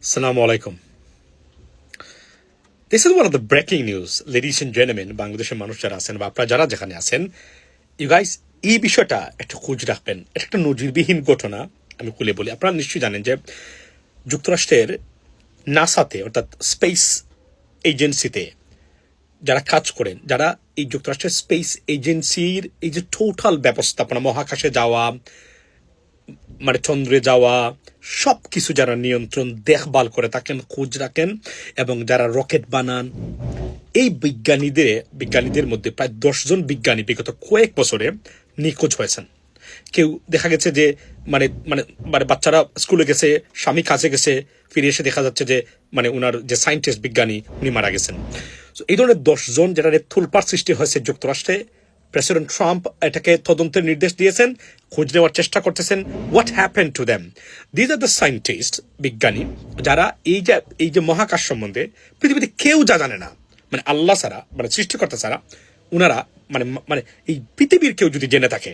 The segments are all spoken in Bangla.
Assalamu alaikum. This is one of the breaking news, ladies and gentlemen, বাংলাদেশের মানুষ যারা আছেন বা আপনারা যারা যেখানে আছেন, ইউ গাইস এই বিষয়টা একটু খোঁজ রাখবেন। এটা একটা নজিরবিহীন ঘটনা। আমি খুলে বলি, আপনারা নিশ্চয়ই জানেন যে যুক্তরাষ্ট্রের নাসাতে অর্থাৎ স্পেস এজেন্সিতে যারা কাজ করেন, যারা এই যুক্তরাষ্ট্রের স্পেস এজেন্সির এই যে টোটাল ব্যবস্থাপনা, মহাকাশে যাওয়া, মানে চন্দ্রে যাওয়া, সব কিছু যারা নিয়ন্ত্রণ দেখভাল করে থাকেন, খোঁজ রাখেন এবং যারা রকেট বানান, এই বিজ্ঞানীদের মধ্যে প্রায় 10 জন বিজ্ঞানী বিগত কয়েক বছরে নিখোঁজ হয়েছেন। কেউ দেখা গেছে যে মানে মানে মানে বাচ্চারা স্কুলে গেছে, স্বামী কাজে গেছে, ফিরে এসে দেখা যাচ্ছে যে মানে ওনার যে সায়েন্টিস্ট বিজ্ঞানী উনি মারা গেছেন। এই ধরনের 10 জন যারা তোলপাড় সৃষ্টি হয়েছে যুক্তরাষ্ট্রে, প্রেসিডেন্ট ট্রাম্প এটাকে তদন্তের নির্দেশ দিয়েছেন, খোঁজ নেওয়ার চেষ্টা করতেছেন। What happen to them? These are the scientist, বিজ্ঞানী যারা এই যে মহাকাশ সম্বন্ধে পৃথিবীতে কেউ যা জানে না, মানে আল্লাহ ছাড়া, মানে সৃষ্টিকর্তা ছাড়া, ওনারা মানে মানে এই পৃথিবীর কেউ যদি জেনে থাকে,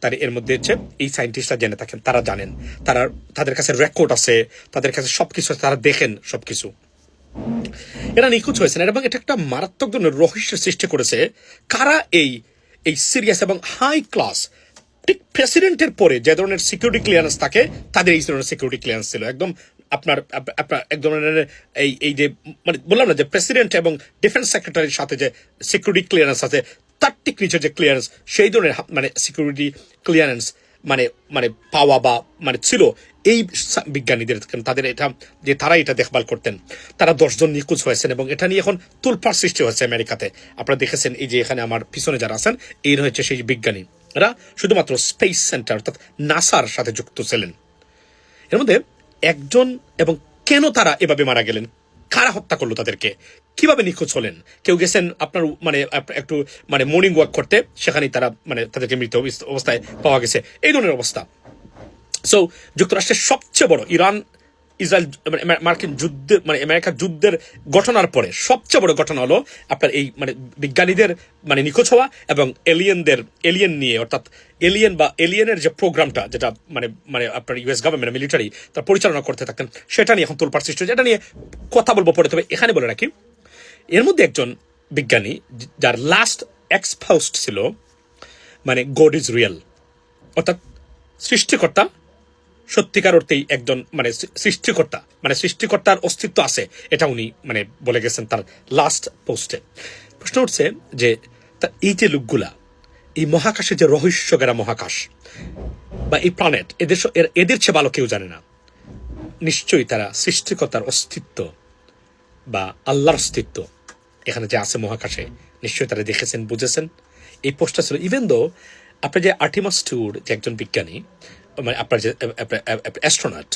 তার এর মধ্যে হচ্ছে এই সায়েন্টিস্টরা জেনে থাকেন, তারা জানেন, তাদের কাছে রেকর্ড আছে, তাদের কাছে সবকিছু আছে, তারা দেখেন সবকিছু। এরা নিখোঁজ হয়েছেন এবং এটা একটা মারাত্মক ধরনের রহস্য সৃষ্টি করেছে। কারা এই সিরিয়াস এবং হাই ক্লাস, ঠিক প্রেসিডেন্টের পরে যে ধরনের সিকিউরিটি ক্লিয়ারেন্স থাকে, তাদের এই ধরনের সিকিউরিটি ক্লিয়ারেন্স ছিল। একদম আপনার এক ধরনের এই যে মানে বললাম না যে প্রেসিডেন্ট এবং ডিফেন্স সেক্রেটারির সাথে যে সিকিউরিটি ক্লিয়ারেন্স আছে, তার ঠিক নিচে যে ক্লিয়ারেন্স, সেই ধরনের মানে সিকিউরিটি ক্লিয়ারেন্স মানে মানে পাওয়া বা মানে ছিল এই বিজ্ঞানীদের। তাদের এটা যে তারা এটা দেখভাল করতেন, তারা 10 জন নিখোঁজ হয়েছেন এবং এটা নিয়ে এখন তোলপাড় সৃষ্টি হয়েছে আমেরিকাতে। আপনারা দেখেছেন এই যে এখানে আমার পিছনে যারা আছেন, এই হচ্ছে সেই বিজ্ঞানী, এরা শুধুমাত্র স্পেস সেন্টার অর্থাৎ নাসার সাথে যুক্ত ছিলেন। এর মধ্যে একজন, এবং কেন তারা এভাবে মারা গেলেন, কারা হত্যা করলো তাদেরকে, কিভাবে নিখোঁজ হলেন? কেউ গেছেন আপনার মানে একটু মানে মর্নিং ওয়াক করতে, সেখানেই তারা মানে তাদেরকে মৃত অবস্থায় পাওয়া গেছে, এই ধরনের অবস্থা। সো যুক্তরাষ্ট্রের সবচেয়ে বড় ইসরায়েল মার্কিন যুদ্ধের মানে আমেরিকার যুদ্ধের ঘটনার পরে সবচেয়ে বড় ঘটনা হলো আপনার এই মানে বিজ্ঞানীদের মানে নিখোঁজ হওয়া এবং এলিয়েন নিয়ে, অর্থাৎ এলিয়েনের যে প্রোগ্রামটা, যেটা মানে মানে আপনার ইউএস গভর্নমেন্ট মিলিটারি তার পরিচালনা করতে থাকেন, সেটা নিয়ে এখন তোলপাড় সৃষ্টি হয়েছে। এটা নিয়ে কথা বলবো পরে, তবে এখানে বলে রাখি, এর মধ্যে একজন বিজ্ঞানী যার লাস্ট এক্সপোজড ছিল মানে গড ইজ রিয়েল, অর্থাৎ সৃষ্টিকর্তা সত্যিকার অর্থেই একজন মানে সৃষ্টিকর্তা, মানে সৃষ্টিকর্তার অস্তিত্ব আছে, এটা উনি মানে বলে গেছেন তার লাস্ট পোস্টে। প্রশ্ন উঠছে যে এই যে লোকগুলা এই মহাকাশে যে রহস্যগেরা মহাকাশ বা এই প্ল্যানেট, এদের চেয়ে ভালো কেউ জানে না। নিশ্চয়ই তারা সৃষ্টিকর্তার অস্তিত্ব বা আল্লাহর অস্তিত্ব এখানে যে আছে মহাকাশে, নিশ্চয়ই তারা দেখেছেন, বুঝেছেন। এই পোস্টটা ছিল ইভেন দো আপনার যে আর্টিমাস টুর যে একজন বিজ্ঞানী, মানে আপনার যে অ্যাস্ট্রোনট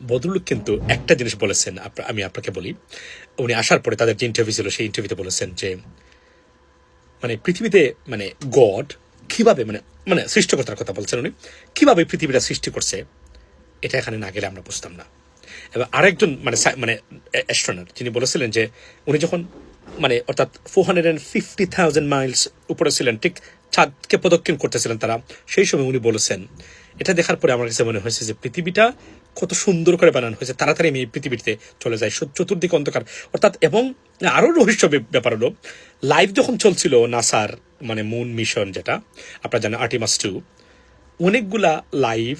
ভদ্রলোক কিন্তু একটা জিনিস বলেছেন, আমি আপনাকে বলি, উনি আসার পরে তাদের যে ইন্টারভিউ ছিল সেই ইন্টারভিউতে বলেছেন যে মানে পৃথিবীতে মানে গড কিভাবে মানে মানে সৃষ্টিকর্তার কথা বলছেন উনি, কিভাবে পৃথিবীটা সৃষ্টি করছে, এটা এখানে না গেলে আমরা বুঝতাম না। এবার আরেকজন মানে মানে অ্যাস্ট্রোনট যিনি বলেছিলেন যে উনি যখন মানে অর্থাৎ 450,000 মাইলস উপরে ছিলেন, ঠিক চাঁদকে প্রদক্ষিণ করতেছিলেন তারা, সেই সময় উনি বলেছেন, এটা দেখার পরে আমার কাছে মনে হয়েছে যে পৃথিবীটা কত সুন্দর করে বানানো হয়েছে, তাড়াতাড়ি আমি এই পৃথিবীতে চলে যাই, চতুর্দিকে অন্ধকার। অর্থাৎ এবং আরও রহস্য ব্যাপার হলো, লাইভ যখন চলছিল নাসার মানে মুন মিশন, যেটা আপনারা জানেন আর্টিমাস 2, অনেকগুলা লাইভ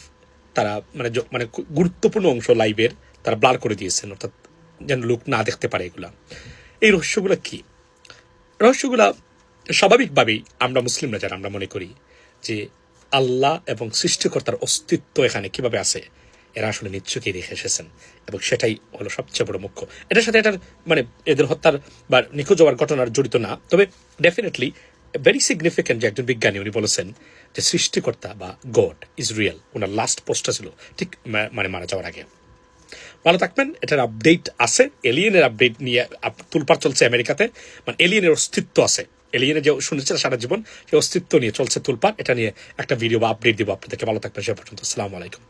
তারা মানে মানে গুরুত্বপূর্ণ অংশ লাইভের তারা ব্লার করে দিয়েছেন, অর্থাৎ যেন লোক না দেখতে পারে এগুলা। এই রহস্যগুলা কি? রহস্যগুলা স্বাভাবিকভাবেই আমরা মুসলিমরা যারা আমরা মনে করি যে আল্লাহ এবং সৃষ্টিকর্তার অস্তিত্ব এখানে কিভাবে আছে, এরা আসলে নিশ্চয়ই দেখে এসেছেন এবং সেটাই হলো সবচেয়ে বড় মুখ্য। এটার সাথে এটার মানে এদের হত্যার বা নিখোঁজ হওয়ার ঘটনার জড়িত না, তবে ডেফিনেটলি ভেরি সিগনিফিক্যান্ট যে একজন বিজ্ঞানী উনি বলেছেন যে সৃষ্টিকর্তা বা god is real. Owner last পোস্টটা ছিল ঠিক মানে মারা যাওয়ার আগে। ভালো থাকবেন। এটার আপডেট আছে, এলিয়েনের আপডেট নিয়ে তোলপাড় চলছে আমেরিকাতে, মানে এলিয়েনের অস্তিত্ব আছে, এলিয়েনের যে শুনেছে সারা জীবন সেই অস্তিত্ব নিয়ে চলছে তোলপাড়। এটা নিয়ে একটা ভিডিও বা আপডেট দিব আপনাদেরকে। ভালো থাকবেন সে পর্যন্ত। আসসালামু আলাইকুম।